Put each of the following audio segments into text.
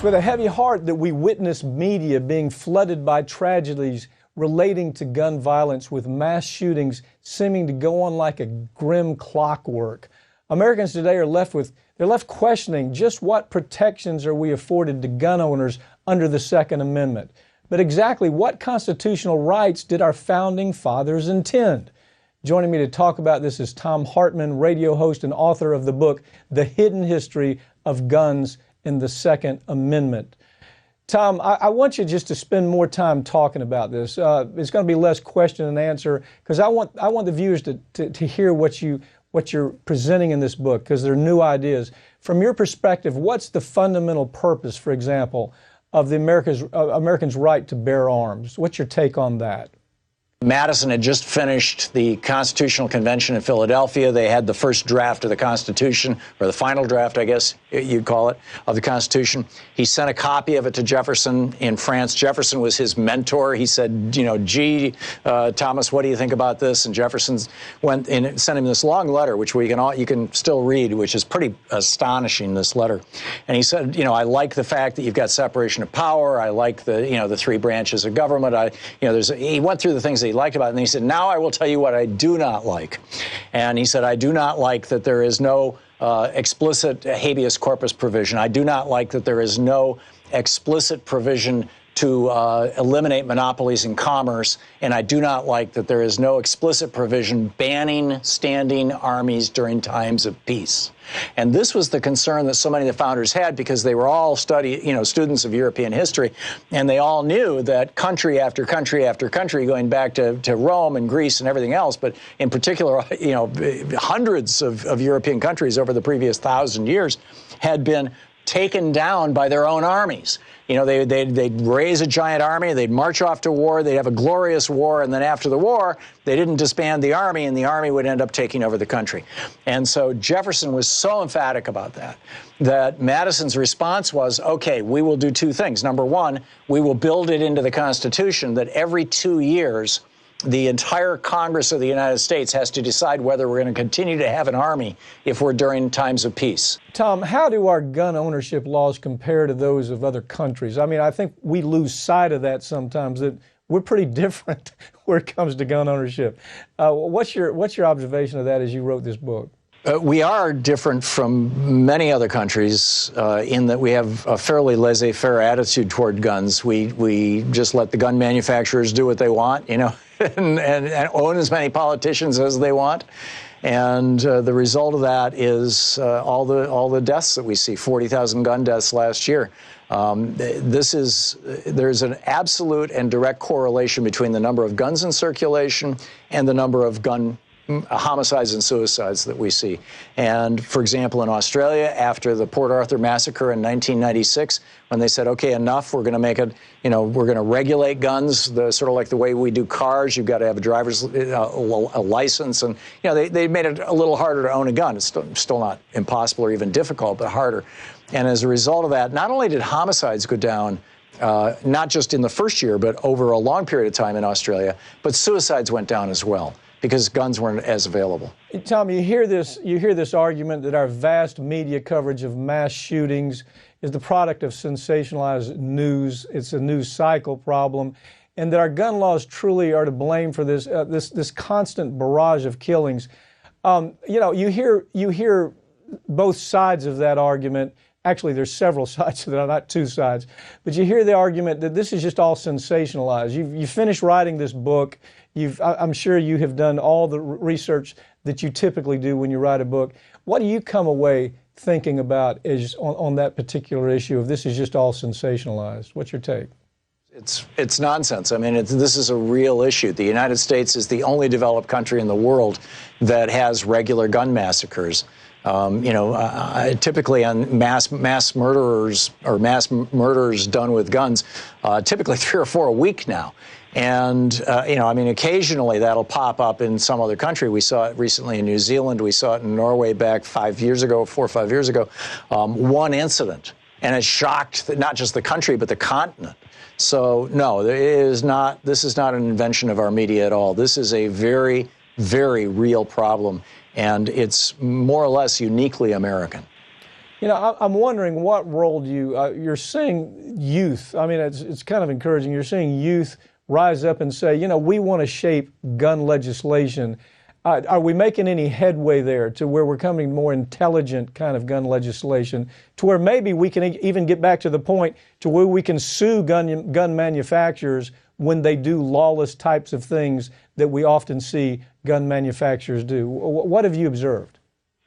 with a heavy heart that we witness media being flooded by tragedies relating to gun violence, with mass shootings seeming to go on like a grim clockwork. Americans today are left questioning just what protections are we afforded to gun owners under the Second Amendment. But exactly what constitutional rights did our founding fathers intend? Joining me to talk about this is Thom Hartmann, radio host and author of the book, The Hidden History of Guns in the Second Amendment. Thom, I want you just to spend more time talking about this. It's going to be less question and answer, because I want the viewers to hear what you're presenting in this book, because they're new ideas. From your perspective, what's the fundamental purpose, for example, of the Americans' right to bear arms? What's your take on that? Madison had just finished the Constitutional Convention in Philadelphia. They had the first draft of the Constitution, or the final draft, I guess you'd call it, of the Constitution. He sent a copy of it to Jefferson in France. Jefferson was his mentor. He said, gee, Thomas, what do you think about this? And Jefferson went and sent him this long letter, which you can still read, which is pretty astonishing, this letter. And he said, I like the fact that you've got separation of power. I like the three branches of government. He went through the things that he liked about it, and he said, now I will tell you what I do not like. And he said, I do not like that there is no explicit habeas corpus provision. I do not like that there is no explicit provision to eliminate monopolies in commerce, and I do not like that there is no explicit provision banning standing armies during times of peace. And this was the concern that so many of the founders had, because they were all students of European history, and they all knew that country after country after country, going back to Rome and Greece and everything else, but in particular, hundreds of European countries over the previous 1,000 years had been taken down by their own armies. They'd raise a giant army, they'd march off to war, they'd have a glorious war, and then after the war, they didn't disband the army, and the army would end up taking over the country. And so Jefferson was so emphatic about that Madison's response was, okay, we will do two things. Number one, we will build it into the Constitution that every 2 years, the entire Congress of the United States has to decide whether we're going to continue to have an army if we're during times of peace. Thom, how do our gun ownership laws compare to those of other countries? I mean, I think we lose sight of that sometimes, that we're pretty different when it comes to gun ownership. What's your observation of that as you wrote this book? We are different from many other countries in that we have a fairly laissez-faire attitude toward guns. We just let the gun manufacturers do what they want, and own as many politicians as they want. And the result of that is all the deaths that we see, 40,000 gun deaths last year. There's an absolute and direct correlation between the number of guns in circulation and the number of gun homicides and suicides that we see. And for example, in Australia, after the Port Arthur massacre in 1996, when they said, okay, enough, we're going to make it, we're going to regulate guns, sort of like the way we do cars. You've got to have a driver's a license. And, they made it a little harder to own a gun. It's still not impossible or even difficult, but harder. And as a result of that, not only did homicides go down, not just in the first year, but over a long period of time in Australia, but suicides went down as well, because guns weren't as available. Thom, you hear this argument that our vast media coverage of mass shootings is the product of sensationalized news. It's a news cycle problem, and that our gun laws truly are to blame for this constant barrage of killings. You hear both sides of that argument. Actually, there's several sides of that, not two sides. But you hear the argument that this is just all sensationalized. You finished writing this book. I'm sure you have done all the research that you typically do when you write a book. What do you come away thinking about on that particular issue of this is just all sensationalized? What's your take? It's nonsense. I mean, this is a real issue. The United States is the only developed country in the world that has regular gun massacres. Typically on mass murderers or mass murders done with guns, typically 3 or 4 a week now. And, occasionally that'll pop up in some other country. We saw it recently in New Zealand. We saw it in Norway back 4 or 5 years ago. One incident. And it shocked not just the country, but the continent. So, no, this is not an invention of our media at all. This is a very, very real problem, and it's more or less uniquely American. You know, I'm wondering what role do you're seeing youth. I mean, it's kind of encouraging. You're seeing youth rise up and say, you know, we want to shape gun legislation. Are we making any headway there to where we're coming to more intelligent kind of gun legislation, to where maybe we can even get back to the point to where we can sue gun manufacturers when they do lawless types of things that we often see gun manufacturers do? What have you observed?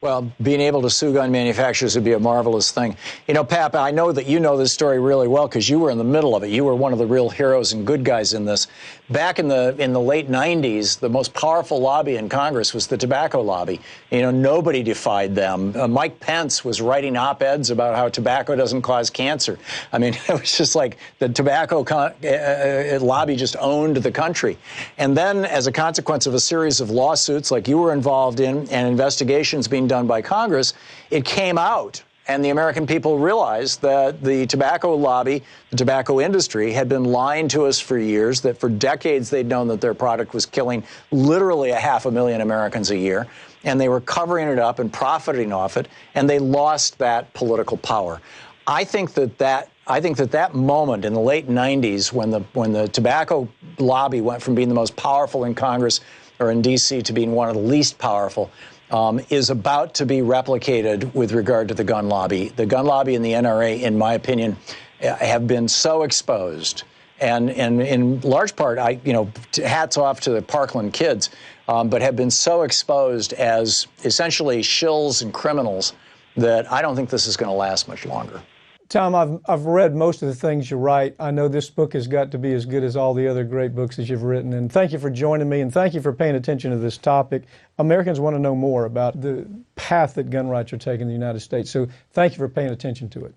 Well, being able to sue gun manufacturers would be a marvelous thing. You know, Pap, I know that you know this story really well because you were in the middle of it. You were one of the real heroes and good guys in this. Back in the late 90s, the most powerful lobby in Congress was the tobacco lobby. You know, nobody defied them. Mike Pence was writing op-eds about how tobacco doesn't cause cancer. I mean, it was just like the tobacco lobby just owned the country. And then, as a consequence of a series of lawsuits like you were involved in and investigations being done by Congress, it came out, and the American people realized that the tobacco lobby, the tobacco industry, had been lying to us for years, that for decades they'd known that their product was killing literally 500,000 Americans a year, and they were covering it up and profiting off it, and they lost that political power. I think that moment in the late 90s when the tobacco lobby went from being the most powerful in Congress or in D.C. to being one of the least powerful is about to be replicated with regard to the gun lobby. The gun lobby and the NRA, in my opinion, have been so exposed. And in large part, hats off to the Parkland kids, but have been so exposed as essentially shills and criminals that I don't think this is going to last much longer. Tom, I've read most of the things you write. I know this book has got to be as good as all the other great books that you've written. And thank you for joining me, and thank you for paying attention to this topic. Americans want to know more about the path that gun rights are taking in the United States. So thank you for paying attention to it.